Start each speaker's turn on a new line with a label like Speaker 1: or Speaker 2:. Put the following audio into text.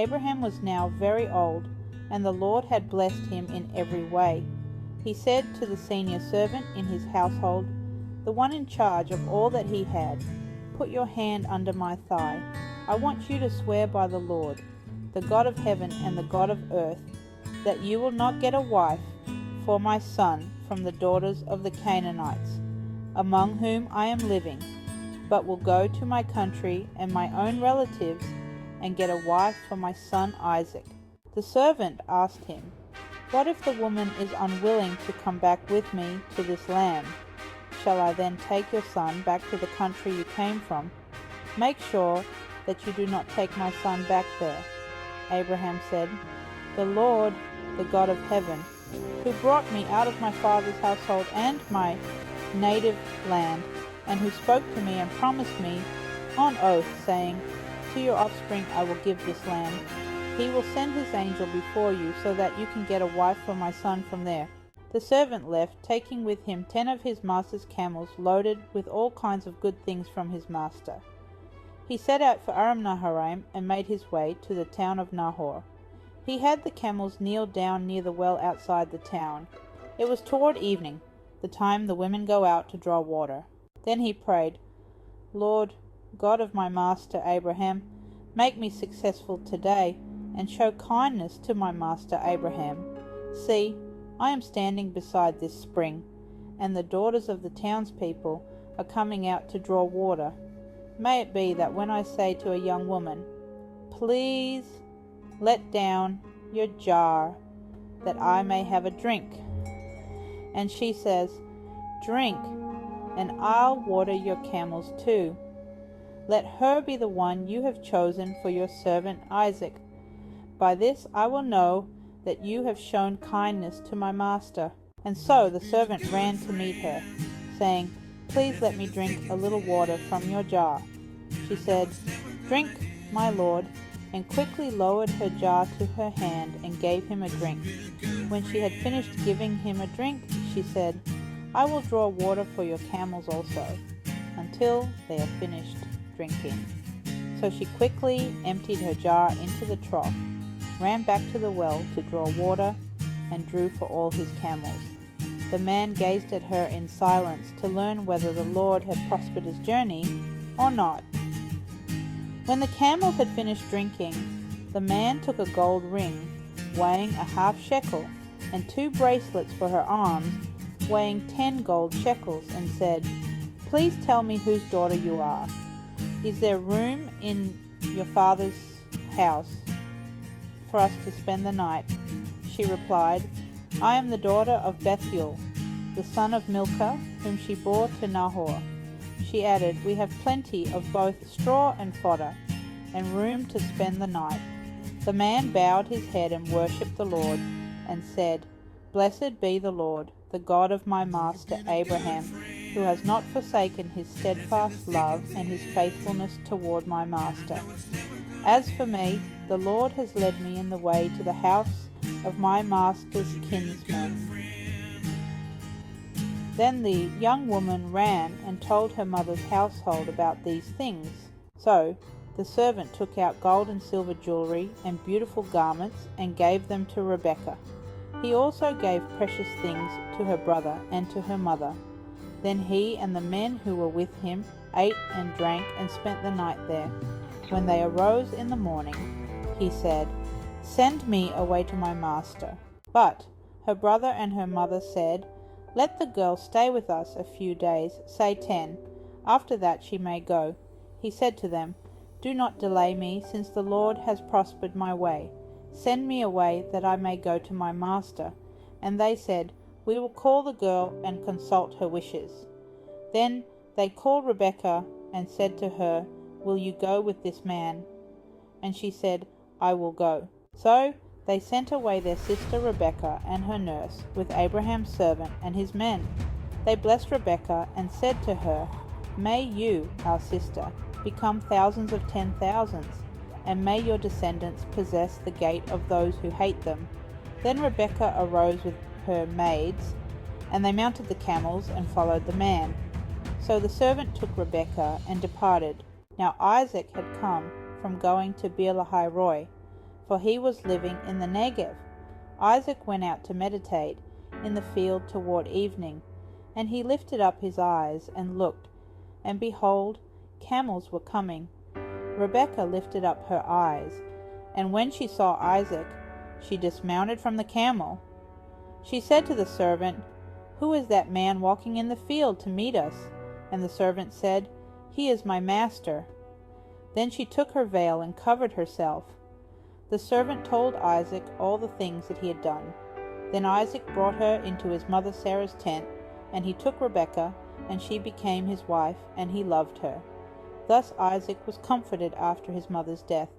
Speaker 1: Abraham was now very old, and the Lord had blessed him in every way. He said to the senior servant in his household, the one in charge of all that he had, "Put your hand under my thigh. I want you to swear by the Lord, the God of heaven and the God of earth, that you will not get a wife for my son from the daughters of the Canaanites, among whom I am living, but will go to my country and my own relatives and get a wife for my son Isaac." The servant asked him, "What if the woman is unwilling to come back with me to this land? Shall I then take your son back to the country you came from? Make sure that you do not take my son back there." Abraham said, "The Lord, the God of heaven, who brought me out of my father's household and my native land, and who spoke to me and promised me on oath, saying, 'To your offspring I will give this land,' he will send his angel before you so that you can get a wife for my son from there." The servant left, taking with him 10 of his master's camels loaded with all kinds of good things from his master. He set out for Aram-naharaim and made his way to the town of Nahor. He had the camels kneel down near the well outside the town. It was toward evening, the time the women go out to draw water. Then he prayed, "Lord, God of my master Abraham, make me successful today, and show kindness to my master Abraham. See, I am standing beside this spring, and the daughters of the townspeople are coming out to draw water. May it be that when I say to a young woman, 'Please let down your jar, that I may have a drink,' and she says, 'Drink, and I'll water your camels too,' let her be the one you have chosen for your servant Isaac. By this I will know that you have shown kindness to my master." And so the servant ran to meet her, saying, "Please let me drink a little water from your jar." She said, "Drink, my lord," and quickly lowered her jar to her hand and gave him a drink. When she had finished giving him a drink, she said, "I will draw water for your camels also, until they are finished drinking." So she quickly emptied her jar into the trough, ran back to the well to draw water, and drew for all his camels. The man gazed at her in silence to learn whether the Lord had prospered his journey or not. When the camels had finished drinking, the man took a gold ring weighing a half shekel and 2 bracelets for her arms weighing 10 gold shekels, and said, "Please tell me whose daughter you are. Is there room in your father's house for us to spend the night?" She replied, "I am the daughter of Bethuel, the son of Milcah, whom she bore to Nahor." She added, "We have plenty of both straw and fodder, and room to spend the night." The man bowed his head and worshipped the Lord, and said, "Blessed be the Lord, the God of my master Abraham, who has not forsaken his steadfast love and his faithfulness toward my master. As for me, the Lord has led me in the way to the house of my master's kinsman." Then the young woman ran and told her mother's household about these things. So the servant took out gold and silver jewelry and beautiful garments and gave them to Rebekah. He also gave precious things to her brother and to her mother. Then he and the men who were with him ate and drank and spent the night there. When they arose in the morning, he said, "Send me away to my master." But her brother and her mother said, "Let the girl stay with us a few days, say 10. After that she may go." He said to them, "Do not delay me, since the Lord has prospered my way. Send me away that I may go to my master." And they said, "We will call the girl and consult her wishes." Then they called Rebekah and said to her, "Will you go with this man?" And she said, "I will go." So they sent away their sister Rebekah and her nurse, with Abraham's servant and his men. They blessed Rebekah and said to her, "May you, our sister, become thousands of 10,000s, and may your descendants possess the gate of those who hate them." Then Rebekah arose with her maids, and they mounted the camels and followed the man. So the servant took Rebekah and departed. Now Isaac had come from going to Beer-lahai-roi, for he was living in the Negev. Isaac went out to meditate in the field toward evening, and he lifted up his eyes and looked, and behold, camels were coming. Rebekah lifted up her eyes, and when she saw Isaac, she dismounted from the camel. She said to the servant, "Who is that man walking in the field to meet us?" And the servant said, "He is my master." Then she took her veil and covered herself. The servant told Isaac all the things that he had done. Then Isaac brought her into his mother Sarah's tent, and he took Rebekah, and she became his wife, and he loved her. Thus Isaac was comforted after his mother's death.